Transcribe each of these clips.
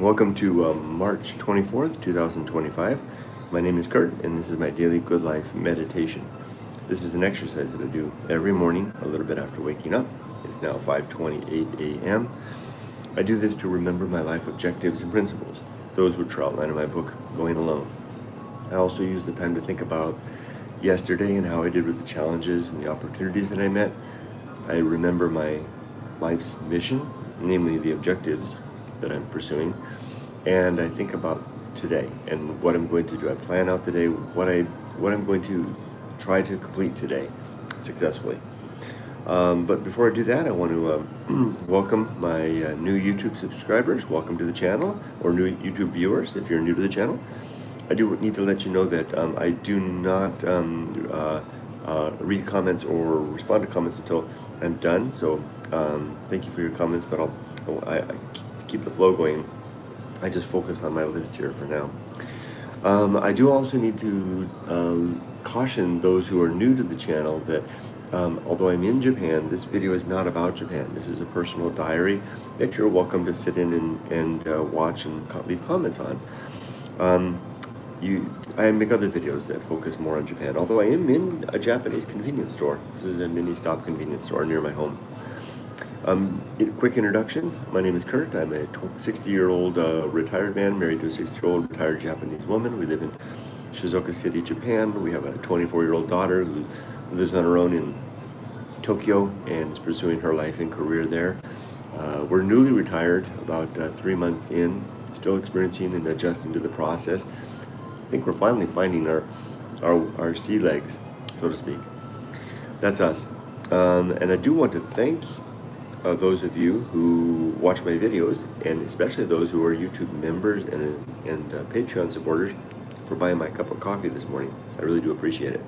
Welcome to March 24th, 2025. My name is Kurt, and this is my daily Good Life meditation. This is an exercise that I do every morning, a little bit after waking up. It's now 5:28 a.m. I do this to remember my life objectives and principles, those which are outlined in my book, Going Alone. I also use the time to think about yesterday and how I did with the challenges and the opportunities that I met. I remember my life's mission, namely the objectives that I'm pursuing, and I think about today and what I'm going to do. I plan out the day, what I'm going to try to complete today successfully. But before I do that, I want to welcome my new YouTube subscribers. Welcome to the channel, or new YouTube viewers if you're new to the channel. I do need to let you know that I do not read comments or respond to comments until I'm done. So thank you for your comments, but I keep the flow going. I just focus on my list here for now. I do also need to caution those who are new to the channel that although I'm in Japan, this video is not about Japan. This is a personal diary that you're welcome to sit in and watch and leave comments on. I make other videos that focus more on Japan, although I am in a Japanese convenience store. This is a mini stop convenience store near my home. Quick introduction. My name is Kurt. I'm a 60-year-old retired man married to a 60-year-old retired Japanese woman. We live in Shizuoka City, Japan. We have a 24-year-old daughter who lives on her own in Tokyo and is pursuing her life and career there. We're newly retired, about 3 months in, still experiencing and adjusting to the process. I think we're finally finding our sea legs, so to speak. That's us. And I do want to thank those of you who watch my videos, and especially those who are YouTube members and Patreon supporters, for buying my cup of coffee this morning. I really do appreciate it.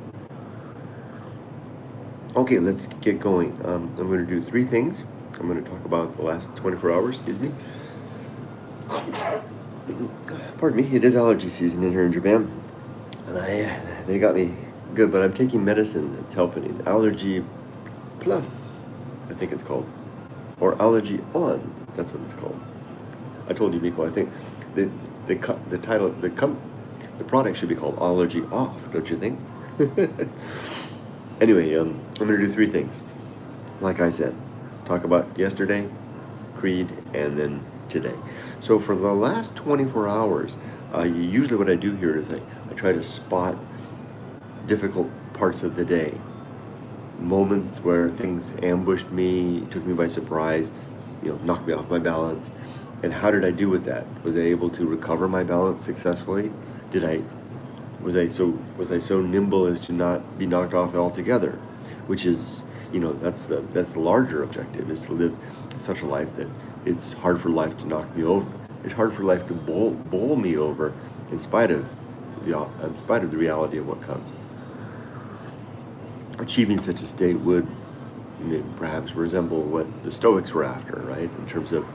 Okay, let's get going. I'm going to do 3 things. I'm going to talk about the last 24 hours, excuse me. Pardon me, it is allergy season in here in Japan, and they got me good, but I'm taking medicine that's helping. Allergy Plus, I think it's called. Or Allergy On, that's what it's called. I told you, Miko, I think the product should be called Allergy Off, don't you think? Anyway, I'm going to do 3 things. Like I said, talk about yesterday, creed, and then today. So for the last 24 hours, usually what I do here is I try to spot difficult parts of the day. Moments where things ambushed me, took me by surprise, knocked me off my balance. And how did I do with that? Was I able to recover my balance successfully? Was I so nimble as to not be knocked off altogether? Which is, that's the larger objective, is to live such a life that it's hard for life to knock me over. It's hard for life to bowl me over in spite of the reality of what comes. Achieving such a state would perhaps resemble what the Stoics were after, right? In terms of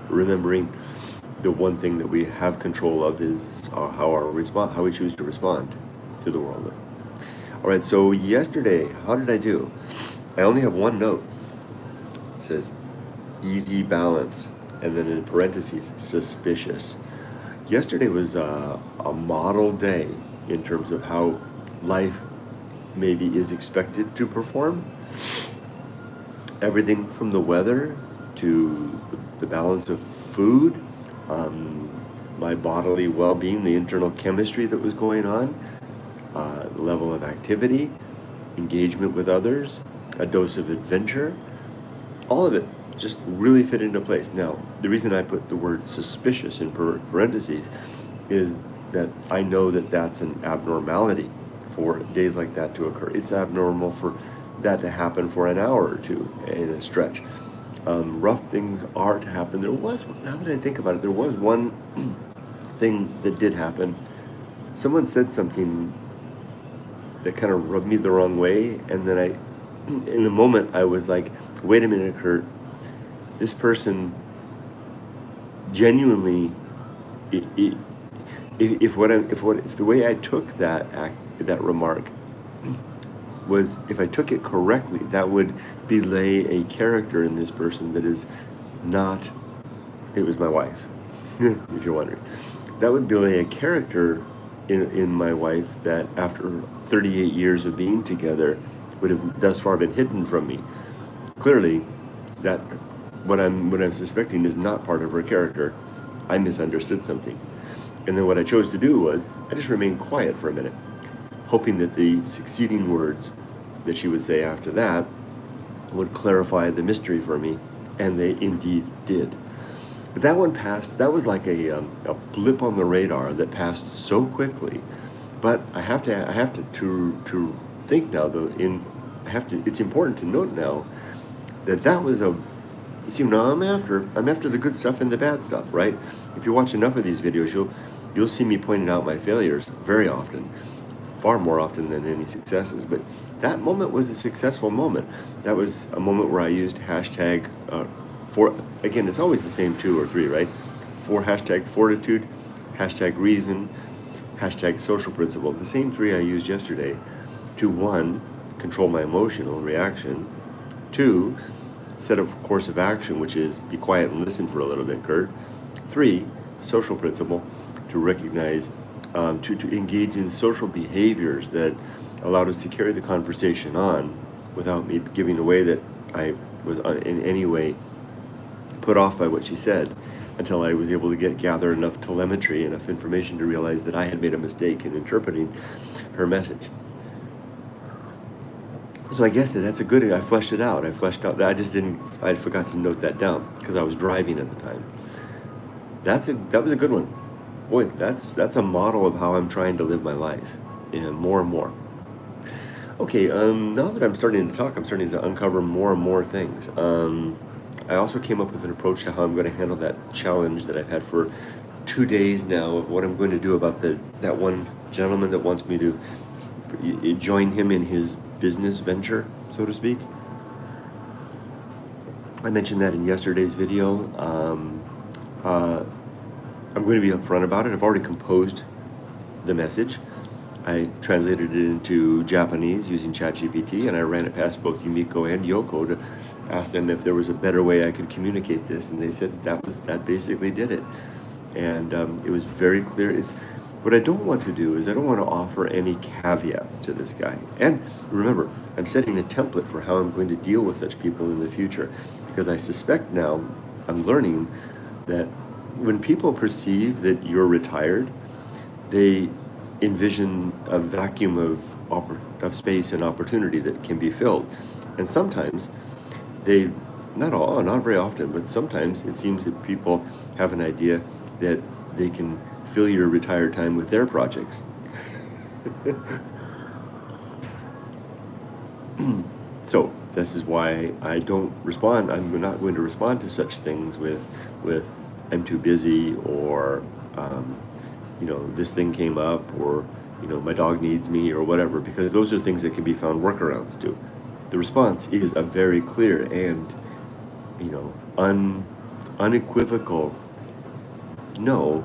remembering the one thing that we have control of is how we choose to respond to the world. All right, so yesterday, how did I do? I only have one note. It says easy balance, and then in parentheses, suspicious. Yesterday was a model day in terms of how life maybe is expected to perform. Everything from the weather to the balance of food, my bodily well-being, the internal chemistry that was going on, level of activity, engagement with others, a dose of adventure, all of it just really fit into place. Now, the reason I put the word suspicious in parentheses is that I know that that's an abnormality for days like that to occur. It's abnormal for that to happen for an hour or two in a stretch. Rough things are to happen. Now that I think about it, there was one thing that did happen. Someone said something that kind of rubbed me the wrong way, and then in the moment, I was like, wait a minute, Kurt, this person genuinely, if the way I took that remark was, if I took it correctly, that would belay a character in this person that is not, it was my wife. if you're wondering. That would be a character in my wife that after 38 years of being together would have thus far been hidden from me. Clearly, that what I'm suspecting is not part of her character. I misunderstood something. And then what I chose to do was I just remained quiet for a minute, hoping that the succeeding words that she would say after that would clarify the mystery for me, and they indeed did. But that one passed. That was like a blip on the radar that passed so quickly. But I have to think now though. It's important to note now that was a. See, now I'm after the good stuff and the bad stuff, right? If you watch enough of these videos, you'll see me pointing out my failures very often, far more often than any successes. But that moment was a successful moment. That was a moment where I used hashtag again, it's always the same 2 or 3, right? Hashtag fortitude, hashtag reason, hashtag social principle. The same 3 I used yesterday to 1, control my emotional reaction, 2, set a course of action, which is be quiet and listen for a little bit, Kurt. 3, social principle, to recognize, to engage in social behaviors that allowed us to carry the conversation on without me giving away that I was in any way put off by what she said, until I was able to gather enough telemetry, enough information to realize that I had made a mistake in interpreting her message. So I guess that's a good, I fleshed it out. I forgot to note that down because I was driving at the time. That was a good one. Boy, that's a model of how I'm trying to live my life, and more. Okay, now that I'm starting to talk, I'm starting to uncover more and more things. I also came up with an approach to how I'm going to handle that challenge that I've had for 2 days now of what I'm going to do about that one gentleman that wants me to join him in his business venture, so to speak. I mentioned that in yesterday's video. I'm going to be upfront about it. I've already composed the message. I translated it into Japanese using ChatGPT, and I ran it past both Yumiko and Yoko to ask them if there was a better way I could communicate this, and they said that basically did it. And it was very clear. What I don't want to do is I don't want to offer any caveats to this guy. And remember, I'm setting a template for how I'm going to deal with such people in the future, because I suspect now, I'm learning that when people perceive that you're retired, they envision a vacuum of space and opportunity that can be filled. And sometimes not very often, but sometimes it seems that people have an idea that they can fill your retired time with their projects. So this is why I don't respond. I'm not going to respond to such things with I'm too busy, or this thing came up, or my dog needs me, or whatever, because those are things that can be found workarounds to. The response is a very clear and unequivocal no.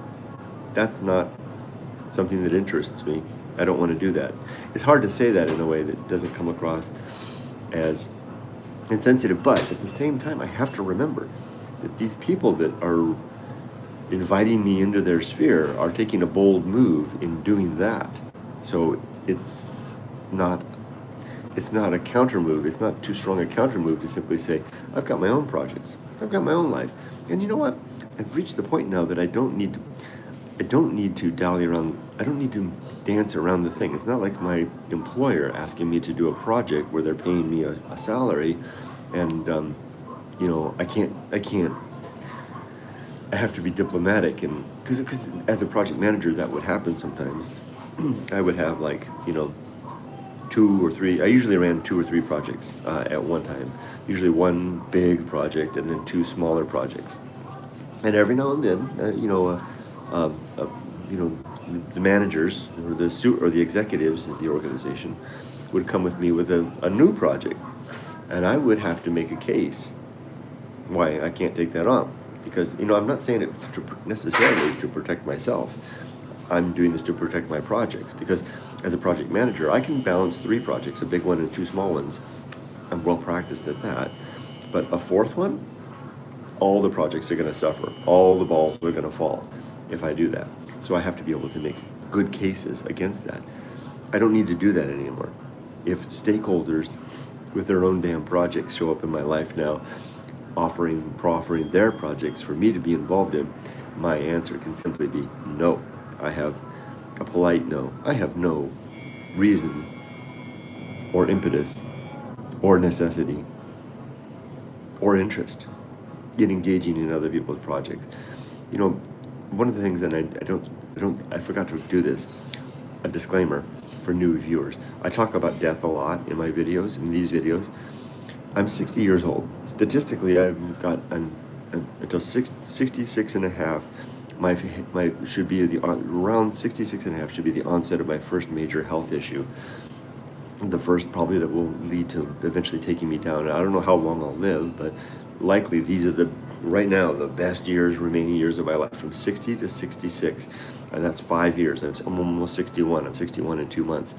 That's not something that interests me. I don't want to do that. It's hard to say that in a way that doesn't come across as insensitive, but at the same time, I have to remember that these people that are inviting me into their sphere are taking a bold move in doing that. So it's not a counter move. It's not too strong a counter move to simply say, I've got my own projects. I've got my own life. And you know what? I've reached the point now that I don't need to dally around. I don't need to dance around the thing. It's not like my employer asking me to do a project where they're paying me a salary, and I have to be diplomatic, and because as a project manager that would happen sometimes. I would have 2 or 3. I usually ran 2 or 3 projects at one time. Usually one big project and then 2 smaller projects. And every now and then, the managers or the executives of the organization would come with me with a new project, and I would have to make a case why I can't take that on, because I'm not saying it's necessarily to protect myself. I'm doing this to protect my projects, because as a project manager, I can balance 3 projects, a big one and 2 small ones. I'm well practiced at that. But a 4th one, all the projects are going to suffer. All the balls are going to fall if I do that. So I have to be able to make good cases against that. I don't need to do that anymore. If stakeholders with their own damn projects show up in my life now, proffering their projects for me to be involved in, my answer can simply be no. I have a polite no. I have no reason or impetus or necessity or interest in engaging in other people's projects. You know, one of the things, and I forgot to do this, a disclaimer for new viewers. I talk about death a lot in my videos, in these videos. I'm 60 years old. Statistically, I've got until 66 and a half. My should be around 66 and a half should be the onset of my first major health issue. The first probably that will lead to eventually taking me down. I don't know how long I'll live, but likely these are right now the best remaining years of my life, from 60 to 66, and that's 5 years. I'm almost 61. I'm 61 in 2 months.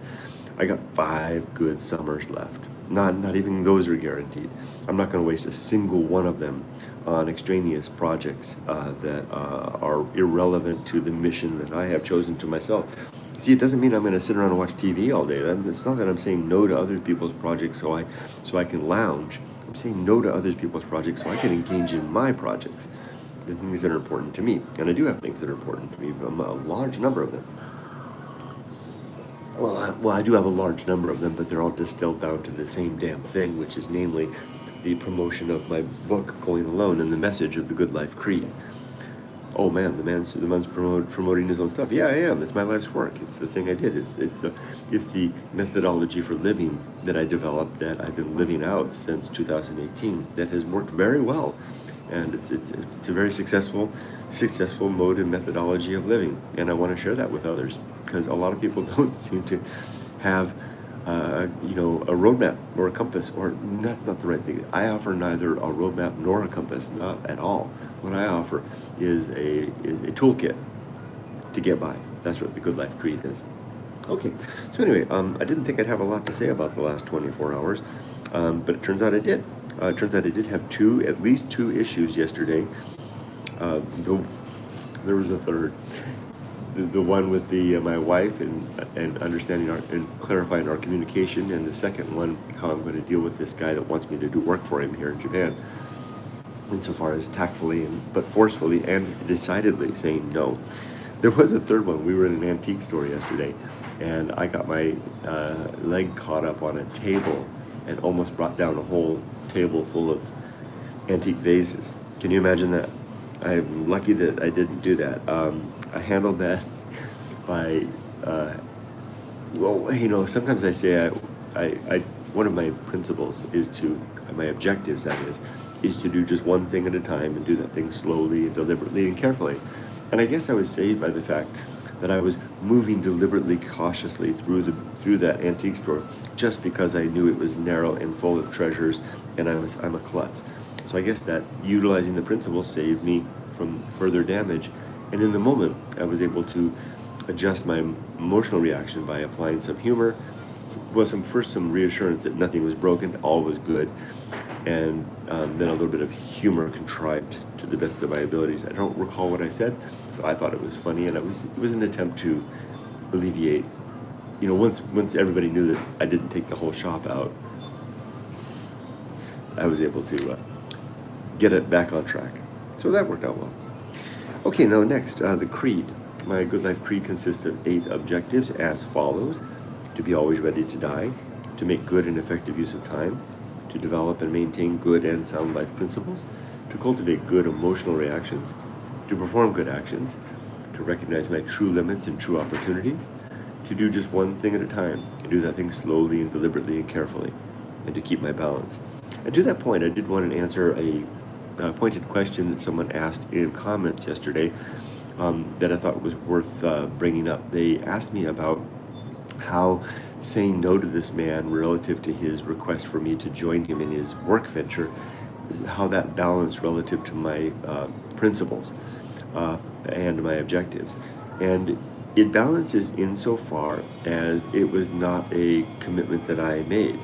I got 5 good summers left. Not even those are guaranteed. I'm not going to waste a single one of them on extraneous projects that are irrelevant to the mission that I have chosen to myself. See, it doesn't mean I'm going to sit around and watch TV all day. It's not that I'm saying no to other people's projects so I can lounge. I'm saying no to other people's projects so I can engage in my projects, the things that are important to me. And I do have things that are important to me, a large number of them. Well, I do have a large number of them, but they're all distilled down to the same damn thing, which is namely the promotion of my book, Going Alone, and the message of the Good Life Creed. Oh man, the man's promoting his own stuff. Yeah, I am. It's my life's work. It's the thing I did. It's the methodology for living that I developed, that I've been living out since 2018. That has worked very well, and it's a very successful mode and methodology of living. And I want to share that with others, because a lot of people don't seem to have a roadmap or a compass, or that's not the right thing. I offer neither a roadmap nor a compass, not at all. What I offer is a toolkit to get by. That's what the Good Life Creed is. Okay, so anyway, I didn't think I'd have a lot to say about the last 24 hours, but it turns out I did. It turns out I did have at least two issues yesterday. Though there was a third. The one with my wife and understanding and clarifying our communication, and the second one, how I'm going to deal with this guy that wants me to do work for him here in Japan, insofar as tactfully but forcefully and decidedly saying no. There was a third one. We were in an antique store yesterday, and I got my leg caught up on a table and almost brought down a whole table full of antique vases. Can you imagine that? I'm lucky that I didn't do that. I handled that by, sometimes I say I one of my principles my objectives that is to do just one thing at a time, and do that thing slowly and deliberately and carefully. And I guess I was saved by the fact that I was moving deliberately, cautiously through that antique store, just because I knew it was narrow and full of treasures, and I'm a klutz. So I guess that utilizing the principle saved me from further damage. And in the moment, I was able to adjust my emotional reaction by applying some humor, some reassurance that nothing was broken, all was good, and then a little bit of humor contrived to the best of my abilities. I don't recall what I said, but I thought it was funny, and it was an attempt to alleviate. Once everybody knew that I didn't take the whole shop out, I was able to get it back on track. So that worked out well. Okay, now next, the creed. My Good Life Creed consists of 8 objectives as follows: to be always ready to die, to make good and effective use of time, to develop and maintain good and sound life principles, to cultivate good emotional reactions, to perform good actions, to recognize my true limits and true opportunities, to do just one thing at a time, and do that thing slowly and deliberately and carefully, and to keep my balance. And to that point, I did want to answer a pointed question that someone asked in comments yesterday that I thought was worth bringing up. They asked me about how saying no to this man relative to his request for me to join him in his work venture, how that balanced relative to my principles and my objectives. And it balances insofar as it was not a commitment that I made.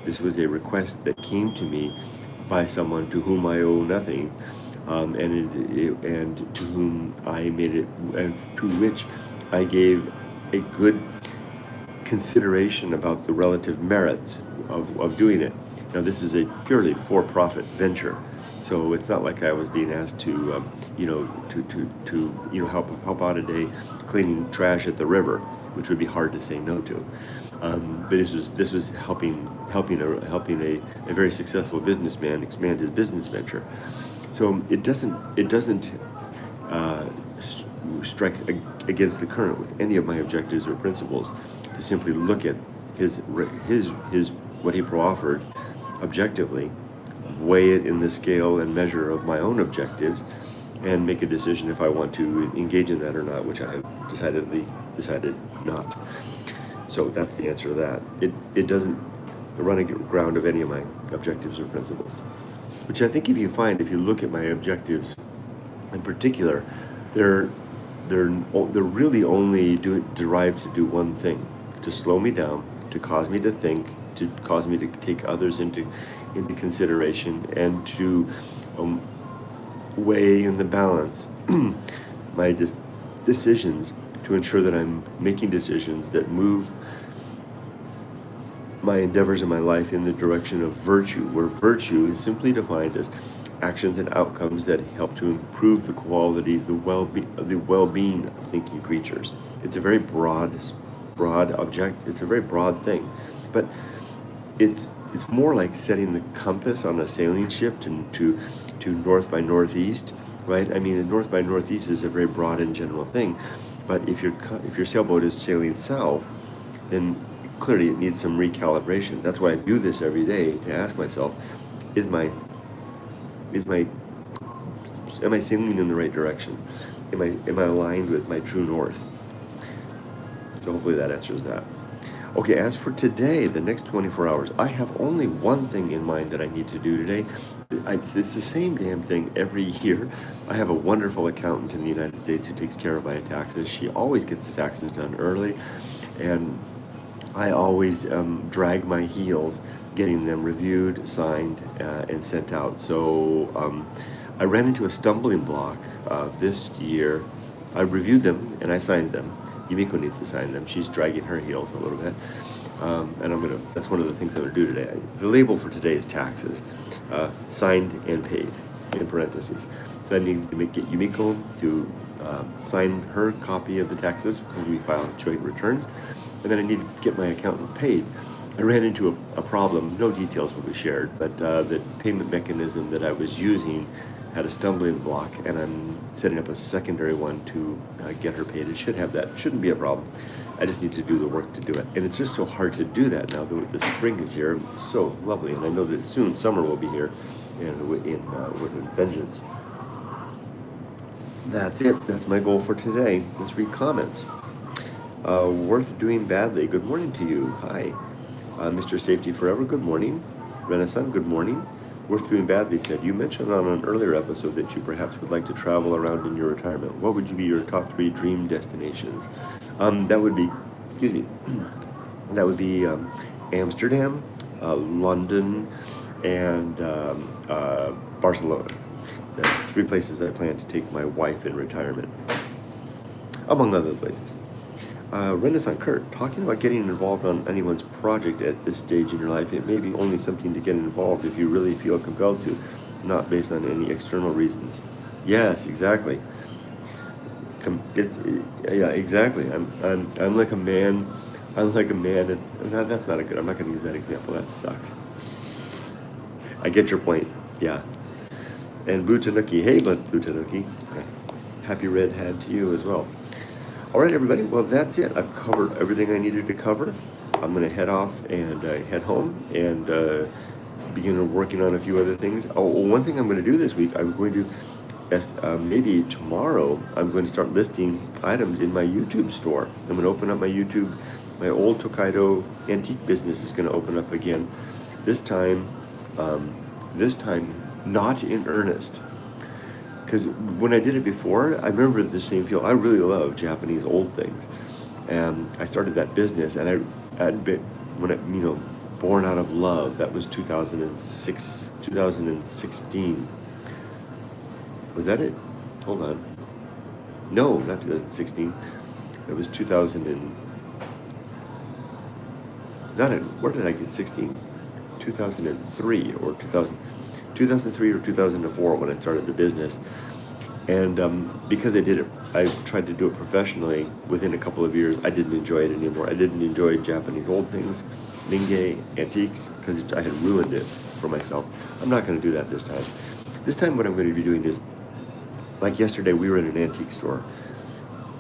This was a request that came to me by someone to whom I owe nothing, and to whom I made it, and to which I gave a good consideration about the relative merits of doing it. Now, this is a purely for-profit venture, so it's not like I was being asked to, help out a day cleaning trash at the river, which would be hard to say no to. But this was helping a very successful businessman expand his business venture. So it doesn't strike against the current with any of my objectives or principles to simply look at his what he proffered objectively, weigh it in the scale and measure of my own objectives, and make a decision if I want to engage in that or not, which I have decided not. So that's the answer to that. It doesn't run aground of any of my objectives or principles, which I think if you look at my objectives in particular, they're really only derived to do one thing: to slow me down, to cause me to think, to cause me to take others into consideration, and to weigh in the balance my decisions, to ensure that I'm making decisions that move my endeavors in my life in the direction of virtue, where virtue is simply defined as actions and outcomes that help to improve the quality, the well-being of thinking creatures. It's a very broad object. It's a very broad thing, but it's more like setting the compass on a sailing ship to north by northeast, right? I mean, north by northeast is a very broad and general thing, but if your sailboat is sailing south, then clearly it needs some recalibration. That's why I do this every day, to ask myself, am I sailing in the right direction? Am I aligned with my true north? So hopefully that answers that. Okay, as for today, the next 24 hours, I have only one thing in mind that I need to do today. It's the same damn thing every year. I have a wonderful accountant in the United States who takes care of my taxes. She always gets the taxes done early, and I always drag my heels getting them reviewed, signed, and sent out. So I ran into a stumbling block this year. I reviewed them and I signed them. Yumiko needs to sign them. She's dragging her heels a little bit. And that's one of the things I'm gonna do today. The label for today is taxes, signed and paid, in parentheses. So I need to get Yumiko to sign her copy of the taxes because we file joint returns. And then I need to get my accountant paid. I ran into a problem, no details will be shared, but the payment mechanism that I was using had a stumbling block, and I'm setting up a secondary one to get her paid. It shouldn't be a problem. I just need to do the work to do it. And it's just so hard to do that now that the spring is here. It's so lovely, and I know that soon summer will be here and with vengeance. That's it. That's my goal for today. Let's read comments. Worth Doing Badly, good morning to you. Hi. Mr. Safety Forever, good morning. Renaissance, good morning. Worth Doing Badly said, you mentioned on an earlier episode that you perhaps would like to travel around in your retirement. What would be your top 3 dream destinations? That would be Amsterdam, London, and Barcelona. The 3 places I plan to take my wife in retirement, among other places. Renaissance Kurt, talking about getting involved on anyone's project at this stage in your life, it may be only something to get involved if you really feel compelled to, not based on any external reasons. Yes, exactly. Exactly. I'm like a man. That's not a good. I'm not going to use that example. That sucks. I get your point. Yeah. And Blue Tanuki, hey, Blue Tanuki. Happy Red Hat to you as well. All right, everybody. Well, that's it. I've covered everything I needed to cover. I'm going to head off and head home and begin working on a few other things. Oh, one thing I'm going to do this week, I'm going to, maybe tomorrow, I'm going to start listing items in my YouTube store. I'm going to open up my old Tokaido antique business is going to open up again. This time not in earnest. Because when I did it before, I remember the same feel. I really love Japanese old things, and I started that business. And Born Out of Love. That was 2016. Was that it? Hold on. No, not 2016. It was 2000 and not in, where did I get 16? 2003 or 2003 or 2004 when I started the business. And because I tried to do it professionally. Within a couple of years, I didn't enjoy it anymore. I didn't enjoy Japanese old things, Ninge, antiques, because I had ruined it for myself. I'm not going to do that this time. This time what I'm going to be doing is, like yesterday, we were in an antique store,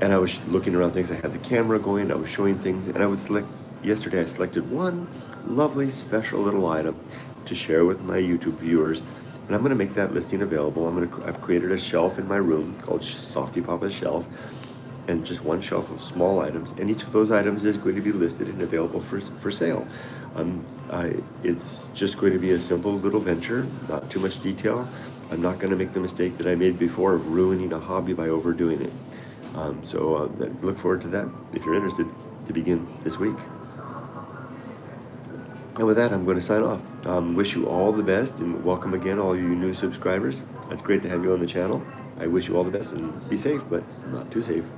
and I was looking around things. I had the camera going, I was showing things, and yesterday I selected one lovely special little item to share with my YouTube viewers. And I'm going to make that listing available. I've created a shelf in my room called Softypapa's Shelf, and just one shelf of small items. And each of those items is going to be listed and available for sale. It's just going to be a simple little venture, not too much detail. I'm not going to make the mistake that I made before of ruining a hobby by overdoing it. Look forward to that if you're interested to begin this week. And with that, I'm going to sign off. Wish you all the best, and welcome again, all you new subscribers. It's great to have you on the channel. I wish you all the best, and be safe, but not too safe.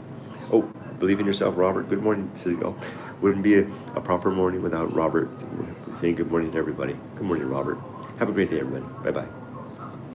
Oh, believe in yourself, Robert. Good morning, Cisco. Wouldn't be a proper morning without Robert saying good morning to everybody. Good morning, Robert. Have a great day, everybody. Bye-bye.